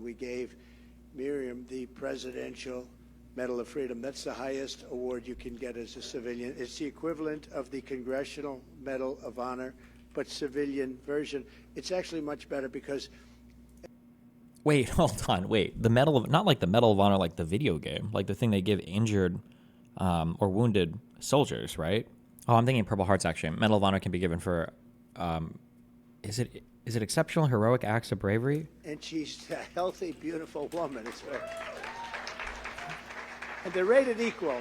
We gave Miriam the Presidential Medal of Freedom. That's the highest award you can get as a civilian. It's the equivalent of the Congressional Medal of Honor, but civilian version. It's actually much better because... Wait, hold on. Wait, the Medal of... Not like the Medal of Honor like the video game, like the thing they give injured or wounded soldiers, right? Oh, I'm thinking Purple Hearts, actually. Medal of Honor can be given for... Is it exceptional heroic acts of bravery? And she's a healthy, beautiful woman. It's very... And they're rated equal.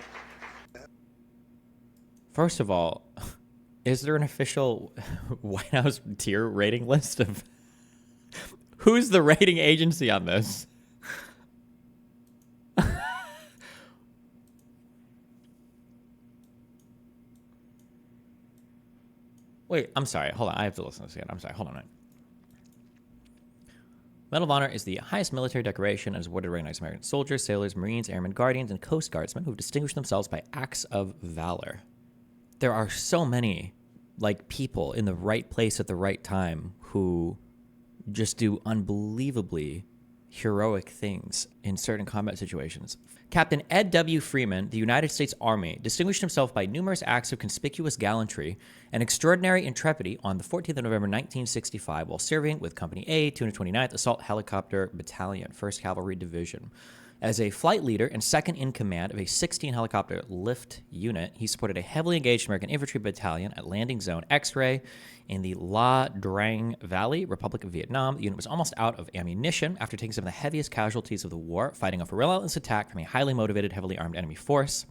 First of all, is there an official White House tier rating list of who's the rating agency on this? Wait, I'm sorry. Hold on. I have to listen to this again. I'm sorry. Hold on a minute. Medal of Honor is the highest military decoration and is awarded to recognize American soldiers, sailors, Marines, airmen, guardians, and Coast Guardsmen who have distinguished themselves by acts of valor. There are so many, like, people in the right place at the right time who just do unbelievably heroic things in certain combat situations. Captain Ed W. Freeman, the United States Army, distinguished himself by numerous acts of conspicuous gallantry and extraordinary intrepidity on the 14th of November 1965 while serving with Company A, 229th Assault Helicopter Battalion, 1st Cavalry Division. As a flight leader and second in command of a 16-helicopter lift unit, he supported a heavily engaged American infantry battalion at Landing Zone X-Ray in the La Drang Valley, Republic of Vietnam. The unit was almost out of ammunition after taking some of the heaviest casualties of the war, fighting off a relentless attack from a highly motivated, heavily armed enemy force.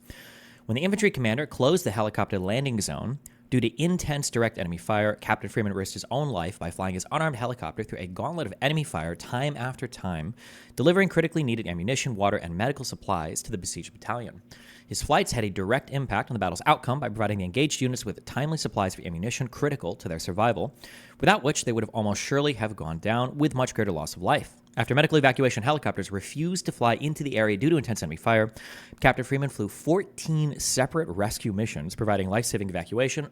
When the infantry commander closed the helicopter landing zone, due to intense direct enemy fire, Captain Freeman risked his own life by flying his unarmed helicopter through a gauntlet of enemy fire time after time, delivering critically needed ammunition, water, and medical supplies to the besieged battalion. His flights had a direct impact on the battle's outcome by providing the engaged units with timely supplies of ammunition critical to their survival, without which they would have almost surely have gone down with much greater loss of life. After medical evacuation helicopters refused to fly into the area due to intense enemy fire, Captain Freeman flew 14 separate rescue missions, providing life-saving evacuation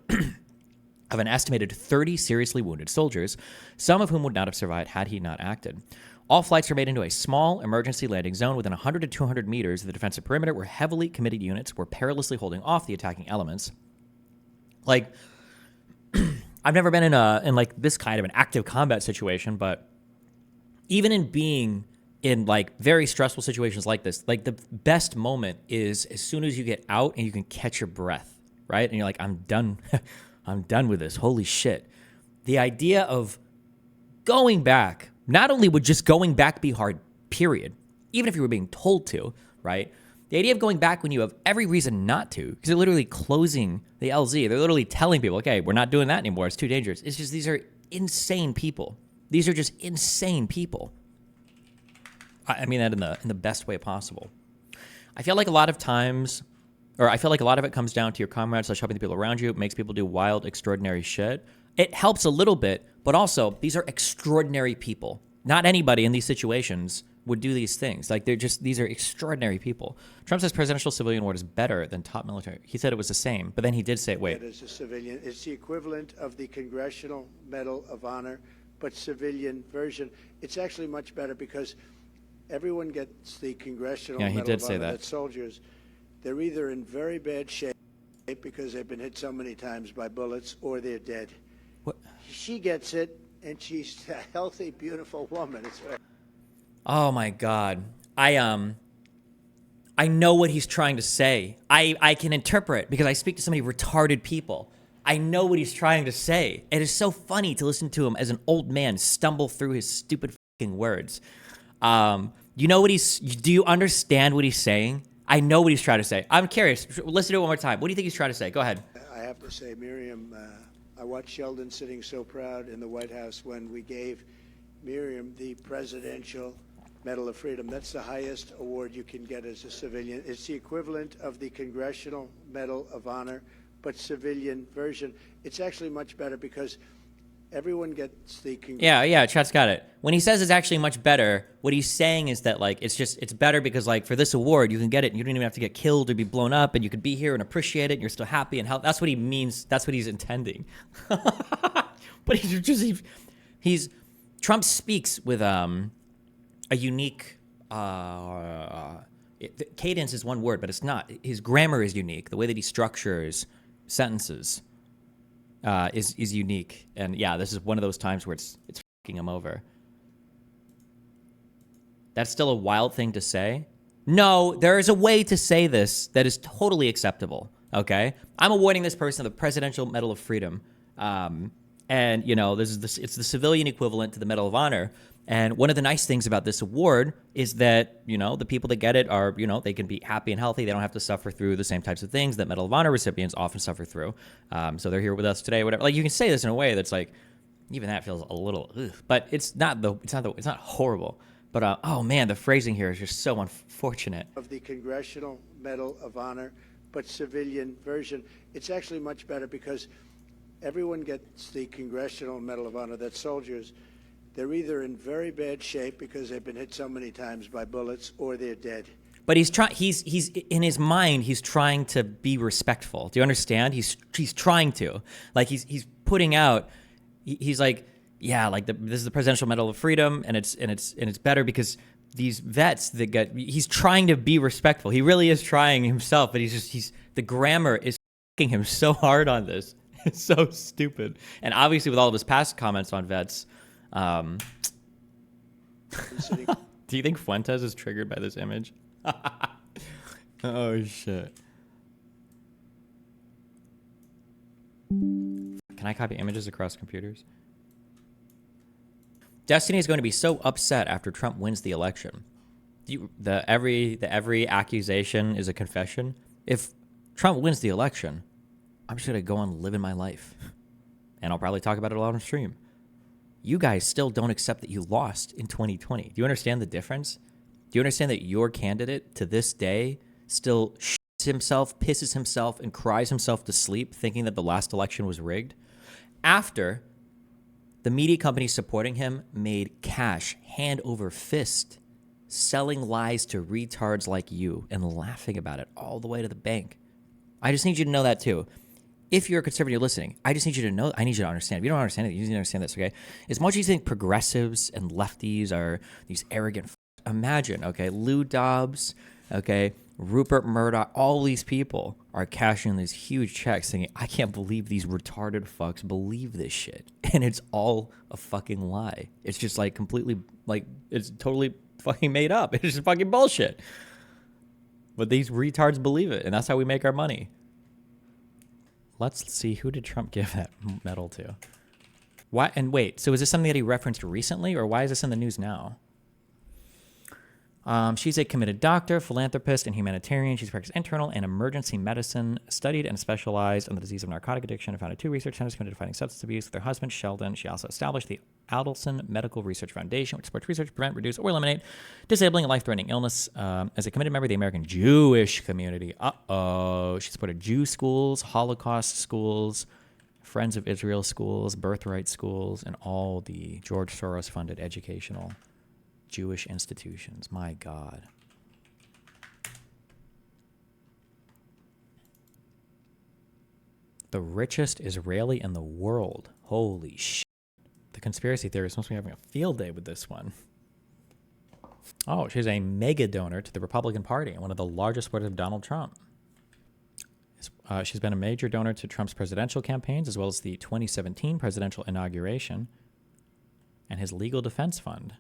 of an estimated 30 seriously wounded soldiers, some of whom would not have survived had he not acted. All flights were made into a small emergency landing zone within 100 to 200 meters of the defensive perimeter where heavily committed units were perilously holding off the attacking elements. Like, I've never been in like this kind of an active combat situation, but even in being in like very stressful situations like this, like the best moment is as soon as you get out and you can catch your breath, right? And you're like, I'm done. I'm done with this. Holy shit. The idea of going back, not only would just going back be hard, period, even if you were being told to, right? The idea of going back when you have every reason not to, because they're literally closing the LZ. They're literally telling people, okay, we're not doing that anymore. It's too dangerous. It's just, these are insane people. These are just insane people. I mean that in the best way possible. I feel like a lot of times, or I feel like a lot of it comes down to your comrades / helping the people around you. It makes people do wild, extraordinary shit. It helps a little bit, but also these are extraordinary people. Not anybody in these situations would do these things. Like these are extraordinary people. Trump says presidential civilian award is better than top military. He said it was the same, but then he did say, wait. As a civilian, it's the equivalent of the Congressional Medal of Honor, but civilian version. It's actually much better because everyone gets the Congressional Medal of Honor. That's soldiers. They're either in very bad shape because they've been hit so many times by bullets, or they're dead. What? She gets it, and she's a healthy, beautiful woman. It's very... Oh my God. I know what he's trying to say. I can interpret because I speak to so many retarded people. I know what he's trying to say. It is so funny to listen to him as an old man stumble through his stupid fucking words. You know what do you understand what he's saying? I know what he's trying to say. I'm curious. Listen to it one more time. What do you think he's trying to say? Go ahead. I have to say, Miriam, I watched Sheldon sitting so proud in the White House when we gave Miriam the Presidential Medal of Freedom. That's the highest award you can get as a civilian. It's the equivalent of the Congressional Medal of Honor, but civilian version. It's actually much better because everyone gets the... Yeah, Chat's got it. When he says it's actually much better, what he's saying is that, like, it's better because, like, for this award, you can get it and you don't even have to get killed or be blown up, and you could be here and appreciate it and you're still happy and that's what he means. That's what he's intending. But he's Trump speaks with, a unique cadence is one word, but it's not. His grammar is unique. The way that he structures sentences is unique. And yeah, this is one of those times where it's fucking him over. That's still a wild thing to say. No, there is a way to say this that is totally acceptable. Okay, I'm awarding this person the Presidential Medal of Freedom, and you know it's the civilian equivalent to the Medal of Honor. And one of the nice things about this award is that, you know, the people that get it are, you know, they can be happy and healthy. They don't have to suffer through the same types of things that Medal of Honor recipients often suffer through. So they're here with us today, whatever. Like, you can say this in a way that's like, even that feels a little, ugh. But it's not horrible. But oh man, the phrasing here is just so unfortunate. Of the Congressional Medal of Honor, but civilian version. It's actually much better because everyone gets the Congressional Medal of Honor. That's soldiers. They're either in very bad shape because they've been hit so many times by bullets, or they're dead. But he's in his mind, he's trying to be respectful. Do you understand? He's trying to. Like, he's putting out, he's like, yeah, like this is the Presidential Medal of Freedom, and it's better because these vets that he's trying to be respectful. He really is trying himself, but the grammar is fucking him so hard on this. It's so stupid. And obviously with all of his past comments on vets, do you think Fuentes is triggered by this image? Oh, shit. Can I copy images across computers? Destiny is going to be so upset after Trump wins the election. Every accusation is a confession. If Trump wins the election, I'm just going to go on living my life. And I'll probably talk about it a lot on stream. You guys still don't accept that you lost in 2020. Do you understand the difference? Do you understand that your candidate to this day still shits himself, pisses himself, and cries himself to sleep thinking that the last election was rigged? After the media companies supporting him made cash hand over fist, selling lies to retards like you and laughing about it all the way to the bank. I just need you to know that too. If you're a conservative listening, I just need you to know, I need you to understand. If you don't understand it, you need to understand this, okay? As much as you think progressives and lefties are these arrogant, imagine, okay, Lou Dobbs, okay, Rupert Murdoch, all these people are cashing these huge checks thinking, I can't believe these retarded fucks believe this shit. And it's all a fucking lie. It's just like completely, like, it's totally fucking made up. It's just fucking bullshit. But these retards believe it, and that's how we make our money. Let's see, who did Trump give that medal to? Why? And wait, so is this something that he referenced recently, or why is this in the news now? She's a committed doctor, philanthropist, and humanitarian. She's practiced internal and emergency medicine, studied and specialized in the disease of narcotic addiction, and founded 2 research centers committed to fighting substance abuse with her husband, Sheldon. She also established the Adelson Medical Research Foundation, which supports research to prevent, reduce, or eliminate disabling and life-threatening illness. As a committed member of the American Jewish community, she supported Jew schools, Holocaust schools, Friends of Israel schools, Birthright schools, and all the George Soros-funded educational Jewish institutions. My God. The richest Israeli in the world. Holy shit. The conspiracy theorists must be having a field day with this one. Oh, she's a mega donor to the Republican Party and one of the largest supporters of Donald Trump. She's been a major donor to Trump's presidential campaigns, as well as the 2017 presidential inauguration and his legal defense fund.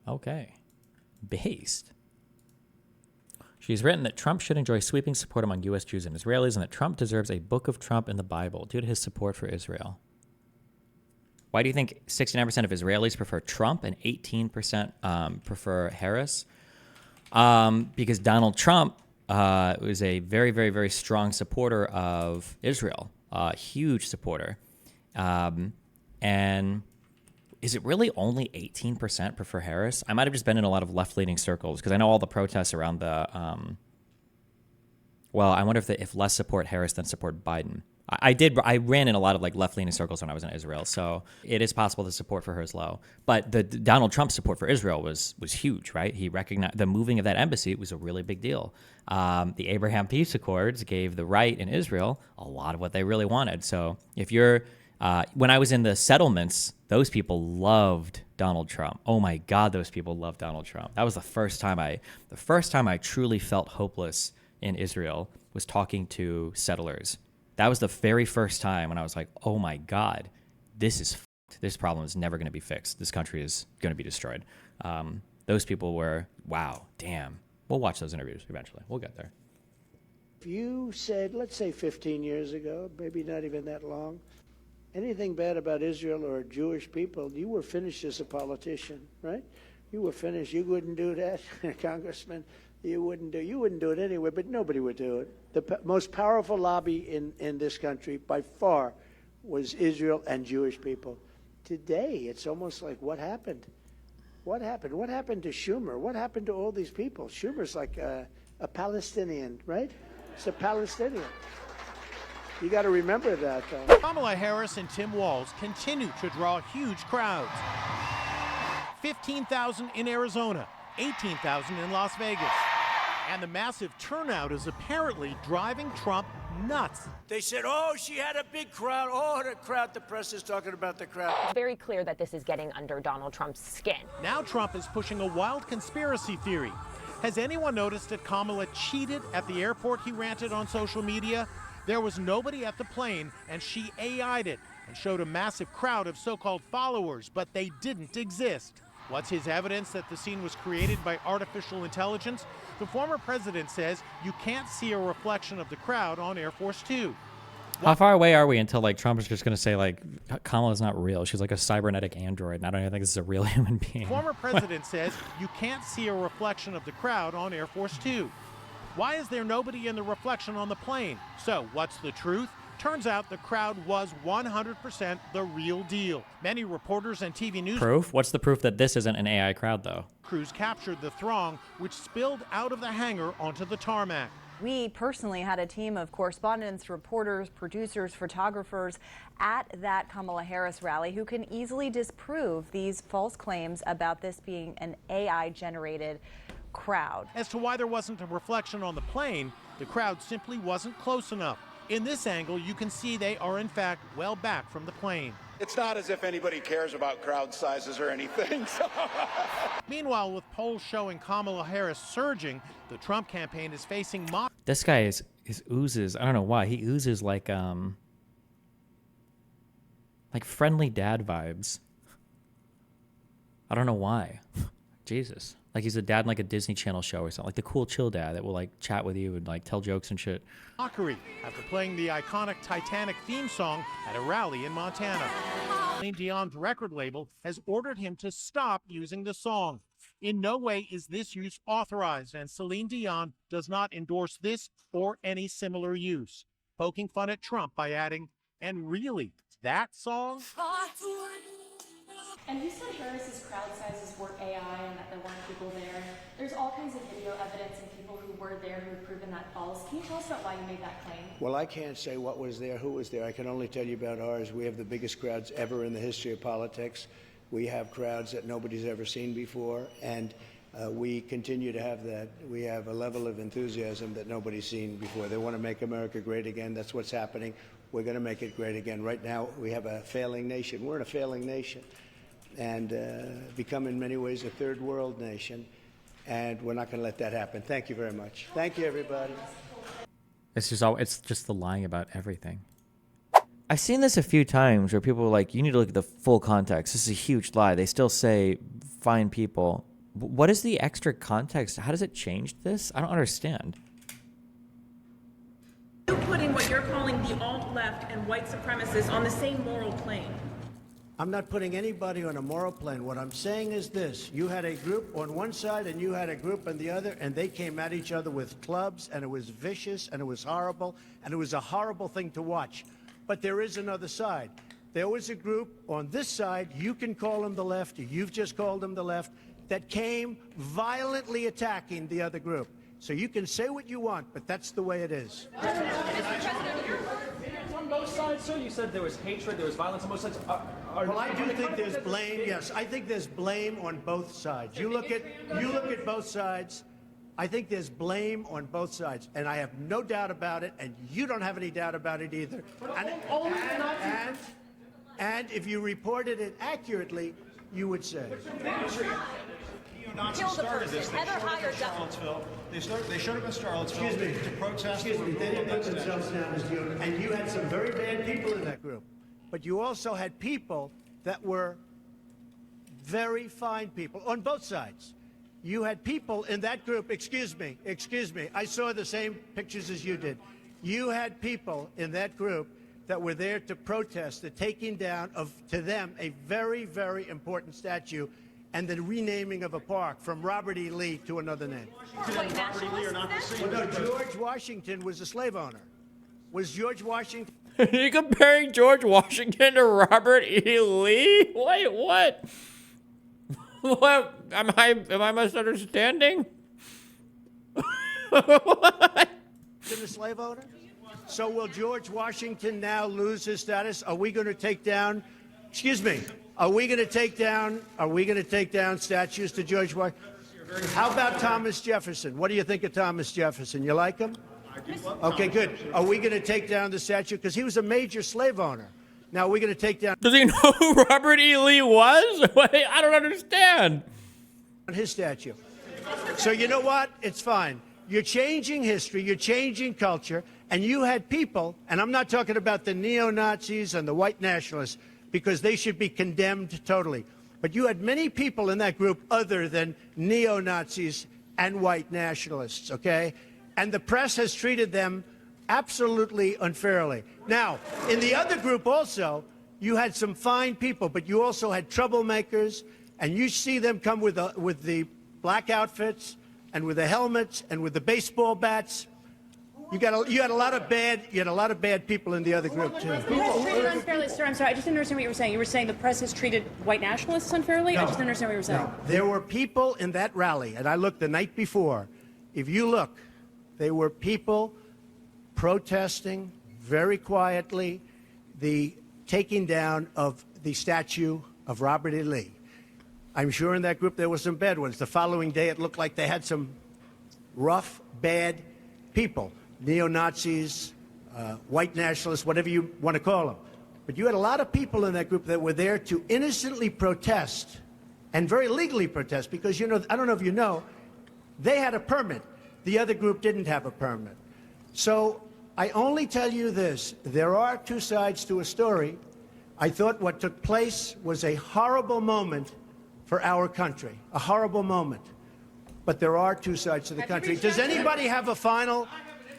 Okay. Based. She's written that Trump should enjoy sweeping support among U.S. Jews and Israelis, and that Trump deserves a book of Trump in the Bible due to his support for Israel. Why do you think 69% of Israelis prefer Trump and 18% prefer Harris? Because Donald Trump was a very, very, very strong supporter of Israel, huge supporter. And is it really only 18% prefer Harris? I might have just been in a lot of left-leaning circles because I know all the protests around the. Well, I wonder if less support Harris than support Biden. I ran in a lot of like left-leaning circles when I was in Israel, so it is possible the support for her is low. But the Donald Trump support for Israel was huge, right? He recognized the moving of that embassy was a really big deal. The Abraham Peace Accords gave the right in Israel a lot of what they really wanted. So if you're When I was in the settlements, those people loved Donald Trump. Oh my God, those people loved Donald Trump. That was the first time I truly felt hopeless in Israel was talking to settlers. That was the very first time when I was like, oh my God, this is fucked. This problem is never going to be fixed. This country is going to be destroyed. Those people were, wow, damn. We'll watch those interviews eventually. We'll get there. If you said, let's say 15 years ago, maybe not even that long, anything bad about Israel or Jewish people, you were finished as a politician, right? You were finished. You wouldn't do that, Congressman. You wouldn't do it anyway, but nobody would do it. The most powerful lobby in this country by far was Israel and Jewish people. Today, it's almost like, what happened? What happened? What happened to Schumer? What happened to all these people? Schumer's like a Palestinian, right? It's a Palestinian. You got to remember that, though. Kamala Harris and Tim Walz continue to draw huge crowds. 15,000 in Arizona, 18,000 in Las Vegas. And the massive turnout is apparently driving Trump nuts. They said, oh, she had a big crowd. Oh, the crowd. The press is talking about the crowd. It's very clear that this is getting under Donald Trump's skin. Now Trump is pushing a wild conspiracy theory. Has anyone noticed that Kamala cheated at the airport he ranted on social media? There was nobody at the plane, and she AI'd it and showed a massive crowd of so-called followers, but they didn't exist. What's his evidence that the scene was created by artificial intelligence? The former president says you can't see a reflection of the crowd on Air Force Two. How far away are we until like Trump is just going to say like Kamala's not real? She's like a cybernetic android, and I don't even think this is a real human being. Former president says you can't see a reflection of the crowd on Air Force Two. Why is there nobody in the reflection on the plane? So what's the truth? Turns out the crowd was 100% the real deal. Many reporters and TV news Proof? What's the proof that this isn't an AI crowd, though? crews captured the throng, which spilled out of the hangar onto the tarmac. We personally had a team of correspondents, reporters, producers, photographers at that Kamala Harris rally who can easily disprove these false claims about this being an AI-generated crowd. As to why there wasn't a reflection on the plane, the crowd simply wasn't close enough. In this angle, you can see they are in fact well back from the plane. It's not as if anybody cares about crowd sizes or anything. Meanwhile, with polls showing Kamala Harris surging, the Trump campaign is facing mock. This guy is oozes. I don't know why. He oozes like friendly dad vibes. I don't know why. Jesus. Like he's a dad in like a Disney Channel show or something. Like the cool chill dad that will like chat with you and like tell jokes and shit. Mockery after playing the iconic Titanic theme song at a rally in Montana. Celine Dion's record label has ordered him to stop using the song. In no way is this use authorized, and Celine Dion does not endorse this or any similar use. Poking fun at Trump by adding, "And really, that song?" And you said Harris's crowd sizes were AI and that there weren't people there. There's all kinds of video evidence and people who were there who have proven that false. Can you tell us about why you made that claim? Well, I can't say what was there, who was there. I can only tell you about ours. We have the biggest crowds ever in the history of politics. We have crowds that nobody's ever seen before, and we continue to have that. We have a level of enthusiasm that nobody's seen before. They want to make America great again. That's what's happening. We're going to make it great again. Right now, we have a failing nation. We're in a failing nation, and become in many ways a third world nation, and we're not going to let that happen. Thank you very much. Thank you, everybody. It's just the lying about everything. I've seen this a few times where people are like, you need to look at the full context. This is a huge lie. They still say fine people. What is the extra context? How does it change this? I don't understand. You're putting what you're calling the alt-left and white supremacists on the same moral plane. I'm not putting anybody on a moral plane. What I'm saying is this. You had a group on one side and you had a group on the other, and they came at each other with clubs, and it was vicious, and it was horrible, and it was a horrible thing to watch. But there is another side. There was a group on this side, you can call them the left, you've just called them the left, that came violently attacking the other group. So you can say what you want, but that's the way it is. On both sides, sir, you said there was hatred, there was violence on both sides. Well, I do think there's blame. Yes, I think there's blame on both sides. You look at both sides. I think there's blame on both sides, and I have no doubt about it, and you don't have any doubt about it either. And if you reported it accurately, you would say. Neo-Nazis started this. They showed up in Charlottesville. They showed up in Charlottesville to protest. Excuse me, they didn't put themselves down as neo, and you had some very bad people in that group. But you also had people that were very fine people on both sides. You had people in that group, excuse me, I saw the same pictures as you did. You had people in that group that were there to protest the taking down of, to them, a very, very important statue and the renaming of a park from Robert E. Lee to another name. White nationalists? Well, no, George Washington was a slave owner. Was George Washington? Are you comparing George Washington to Robert E. Lee? Wait, what? What? Am I misunderstanding? What? A slave owner? So will George Washington now lose his status? Are we going to take down, excuse me, are we going to take down statues to George Washington? How about Thomas Jefferson? What do you think of Thomas Jefferson? You like him? Okay, good. Are we going to take down the statue? Because he was a major slave owner. Now, we're going to take down... Does he know who Robert E. Lee was? Wait, I don't understand. ...his statue. So you know what? It's fine. You're changing history, you're changing culture, and you had people, and I'm not talking about the neo-Nazis and the white nationalists, because they should be condemned totally. But you had many people in that group other than neo-Nazis and white nationalists, okay? And the press has treated them absolutely unfairly. Now, in the other group also, you had some fine people, but you also had troublemakers, and you see them come with the black outfits and with the helmets and with the baseball bats. You had a lot of bad people in the other group too. The press treated unfairly, sir. I'm sorry, I just didn't understand what you were saying. You were saying the press has treated white nationalists unfairly? No. I just didn't understand what you were saying. No. There were people in that rally, and I looked the night before. If you look, there were people protesting very quietly the taking down of the statue of Robert E. Lee. I'm sure in that group there were some bad ones. The following day, it looked like they had some rough, bad people, neo-Nazis, white nationalists, whatever you want to call them. But you had a lot of people in that group that were there to innocently protest and very legally protest because, you know, I don't know if you know, they had a permit. The other group didn't have a permit. So I only tell you this. There are two sides to a story. I thought what took place was a horrible moment for our country, a horrible moment. But there are two sides to the country. Does anybody have a final?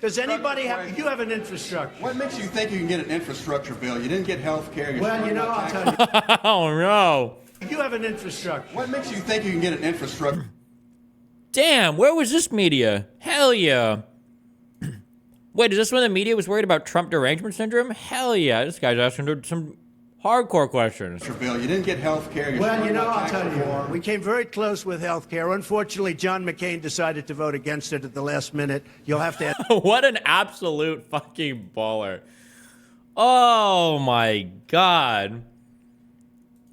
Does anybody have? You have an infrastructure. What makes you think you can get an infrastructure bill? You didn't get health care. Well, you know, I'll tell you. Oh, no. You have an infrastructure. What makes you think you can get an infrastructure? Damn, where was this media? Hell yeah. Wait, is this when the media was worried about Trump derangement syndrome? Hell yeah, this guy's asking some hardcore questions. Bill, you didn't get health care. Well, you know, I'll tell you. We came very close with health care. Unfortunately, John McCain decided to vote against it at the last minute. You'll have to... What an absolute fucking baller. Oh, my God.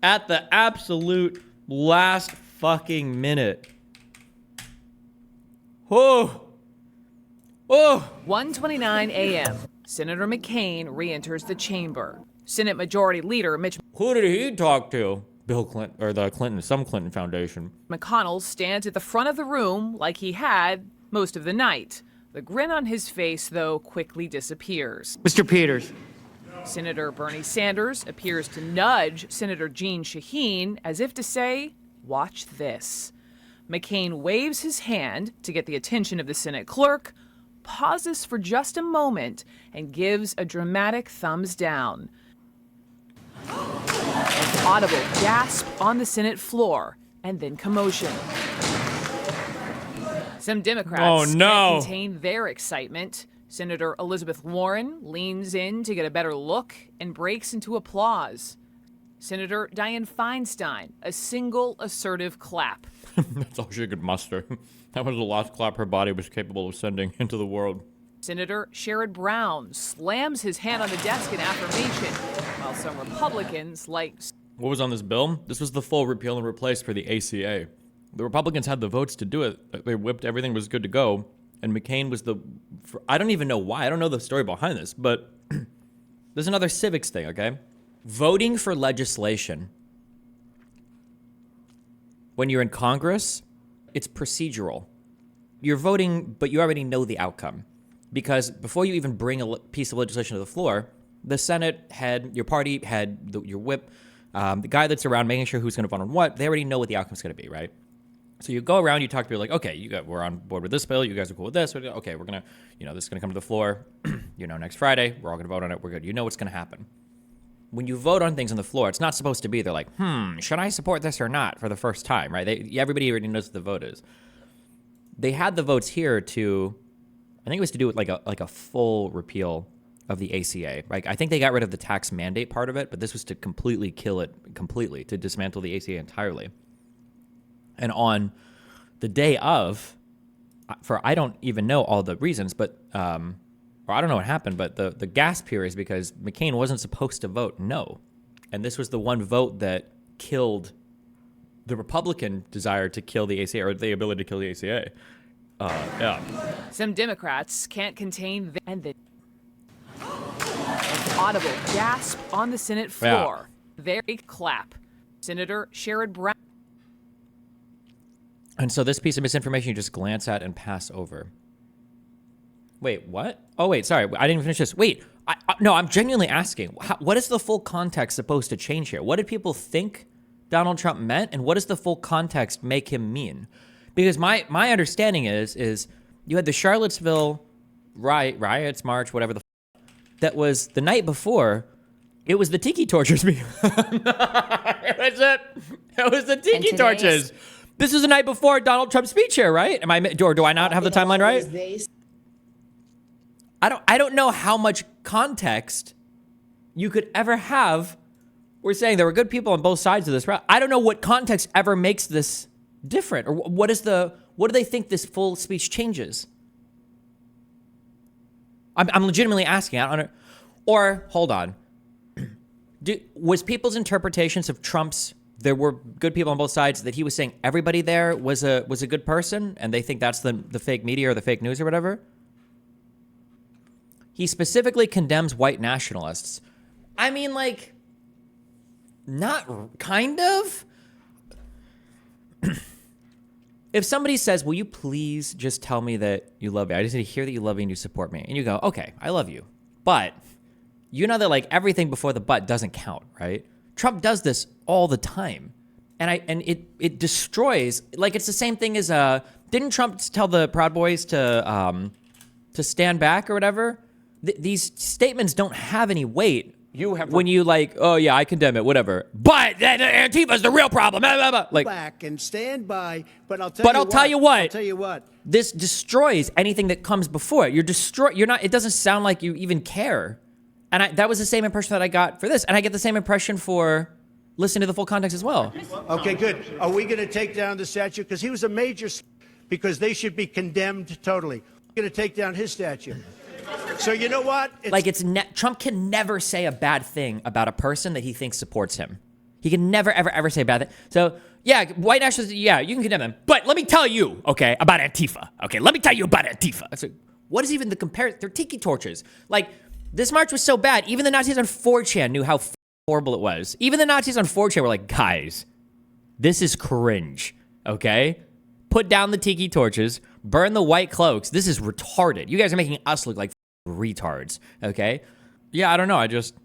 At the absolute last fucking minute. Oh. Oh. 1:29 a.m. Senator McCain re-enters the chamber. Senate Majority Leader Mitch Who did he talk to? Bill Clinton, or the Clinton, some Clinton Foundation. McConnell stands at the front of the room like he had most of the night. The grin on his face, though, quickly disappears. Mr. Peters. Senator Bernie Sanders appears to nudge Senator Jeanne Shaheen as if to say, watch this. McCain waves his hand to get the attention of the Senate clerk, pauses for just a moment, and gives a dramatic thumbs down. An audible gasp on the Senate floor, and then commotion. Some Democrats can't contain their excitement. Senator Elizabeth Warren leans in to get a better look and breaks into applause. Senator Dianne Feinstein, a single assertive clap. That's all she could muster. That was the last clap her body was capable of sending into the world. Senator Sherrod Brown slams his hand on the desk in affirmation, while some Republicans like... What was on this bill? This was the full repeal and replace for the ACA. The Republicans had the votes to do it. They whipped, everything was good to go. And McCain was I don't even know why. I don't know the story behind this, but there's another civics thing, okay? voting for legislation when you're in Congress, it's procedural. You're voting, but you already know the outcome. Because before you even bring a piece of legislation to the floor, the Senate head, your party head, your whip, the guy that's around making sure who's going to vote on what, they already know what the outcome's going to be, right? So you go around, you talk to people like, okay, we're on board with this bill. You guys are cool with this. Okay, we're going to, this is going to come to the floor, next Friday. We're all going to vote on it. We're good. You know what's going to happen. When you vote on things on the floor, it's not supposed to be, they're like, should I support this or not for the first time, right? Everybody already knows what the vote is. They had the votes here to, I think it was to do with like a full repeal of the ACA, right? I think they got rid of the tax mandate part of it, but this was to completely kill it completely, to dismantle the ACA entirely. And on the day of, I don't even know all the reasons, but, or I don't know what happened, but the gasp here is because McCain wasn't supposed to vote no. And this was the one vote that killed the Republican desire to kill the ACA, or the ability to kill the ACA. Yeah. Some Democrats can't contain the audible gasp on the Senate floor. Yeah. Very clap. Senator Sherrod Brown. And so this piece of misinformation you just glance at and pass over. Wait, what? Oh, wait, sorry. I didn't even finish this. Wait, no, I'm genuinely asking. What is the full context supposed to change here? What did people think Donald Trump meant, and what does the full context make him mean? Because my understanding is you had the Charlottesville riots, march, whatever that was the night before. It was the tiki torches. It was the tiki torches. This is the night before Donald Trump's speech here, right? Or do I not have the timeline right? I don't know how much context you could ever have. We're saying there were good people on both sides of this. I don't know what context ever makes this different, or what do they think this full speech changes? I'm legitimately asking. I don't know. Or hold on, was people's interpretations of Trump's there were good people on both sides that he was saying everybody there was a good person, and they think that's the fake media or the fake news or whatever? He specifically condemns white nationalists. I mean, like, not kind of. If somebody says, will you please just tell me that you love me? I just need to hear that you love me and you support me. And you go, okay, I love you. But you know that like everything before the but doesn't count, right? Trump does this all the time. And it destroys, like it's the same thing as, didn't Trump tell the Proud Boys to stand back or whatever? These statements don't have any weight. When you like, oh yeah, I condemn it, whatever. But Antifa's the real problem. Blah, blah, blah. Like, back and stand by. But I'll tell you what. This destroys anything that comes before it. You're not. It doesn't sound like you even care. And that was the same impression that I got for this, and I get the same impression for listening to the full context as well. Okay, good. Are we going to take down the statue because he was a major? Because they should be condemned totally. We're going to take down his statue. So you know what? Trump can never say a bad thing about a person that he thinks supports him. He can never, ever, ever say a bad thing. So, yeah, white nationalists, yeah, you can condemn them. But let me tell you, okay, about Antifa. Okay, let me tell you about Antifa. So, what is even the comparison? They're tiki torches. Like, this march was so bad, even the Nazis on 4chan knew how horrible it was. Even the Nazis on 4chan were like, guys, this is cringe, okay? Put down the tiki torches, burn the white cloaks. This is retarded. You guys are making us look like retards, okay? Yeah, I don't know. I just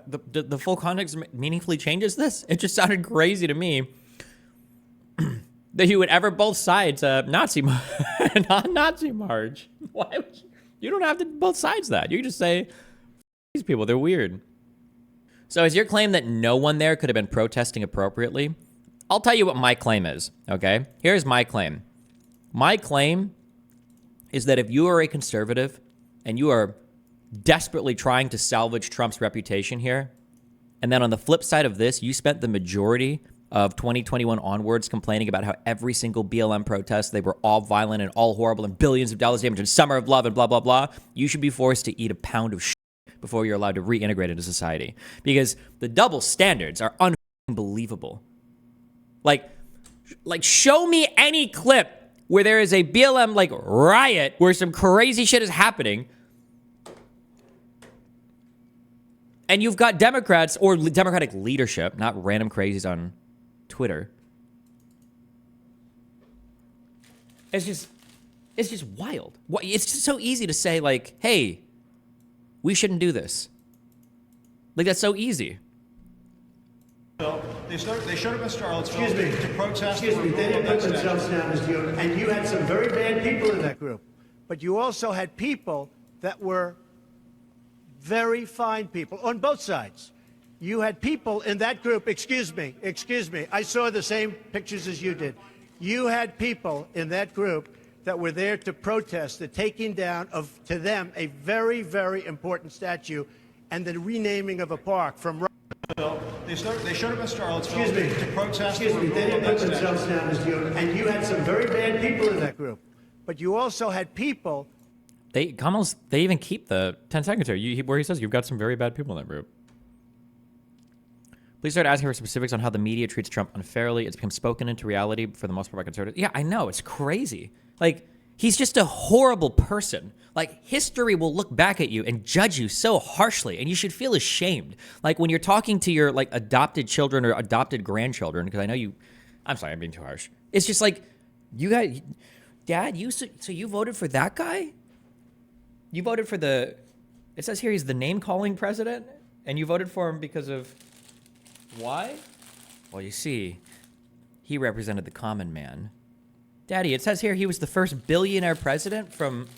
the full context meaningfully changes this. It just sounded crazy to me that you would ever both sides Nazi march. Why would you don't have to both sides that. You can just say these people, they're weird. So is your claim that no one there could have been protesting appropriately? I'll tell you what my claim is, okay? Here's my claim. My claim is that if you are a conservative and you are desperately trying to salvage Trump's reputation here, and then on the flip side of this, you spent the majority of 2021 onwards complaining about how every single BLM protest, they were all violent and all horrible and billions of dollars damage and summer of love and blah, blah, blah, you should be forced to eat a pound of shit before you're allowed to reintegrate into society. Because the double standards are unbelievable. Like show me any clip where there is a BLM like riot where some crazy shit is happening And you've got Democrats or Democratic leadership, not random crazies on Twitter. It's just wild. It's just so easy to say, like, hey, we shouldn't do this. Like, that's so easy. They showed up in Charlottesville to protest. Excuse me, they didn't put themselves down as you, and you had some very bad people in that group. But you also had people that were very fine people on both sides. You had people in that group, excuse me, I saw the same pictures as you did. You had people in that group that were there to protest the taking down of, to them, a very, very important statue and the renaming of a park from... They showed up in Charlottesville to protest. Excuse me, they didn't put themselves down as you, and you had some very bad people in that group. But you also had people... They even keep the 10 seconds here where he says you've got some very bad people in that group. Please start asking for specifics on how the media treats Trump unfairly. It's become spoken into reality for the most part by conservatives. Yeah, I know. It's crazy. Like, he's just a horrible person. Like, history will look back at you and judge you so harshly, and you should feel ashamed. Like, when you're talking to your, like, adopted children or adopted grandchildren, because I know you... I'm sorry, I'm being too harsh. It's just like, you guys... Dad, so you voted for that guy? You voted for the... It says here he's the name-calling president, and you voted for him because of... Why? Well, you see, he represented the common man. Daddy, it says here he was the first billionaire president from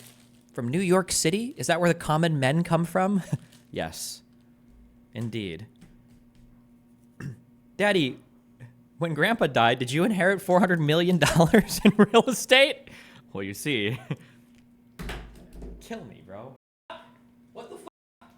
New York City? Is that where the common men come from? Yes, indeed. Daddy, when Grandpa died, did you inherit $400 million in real estate? Well, you see. Kill me, bro.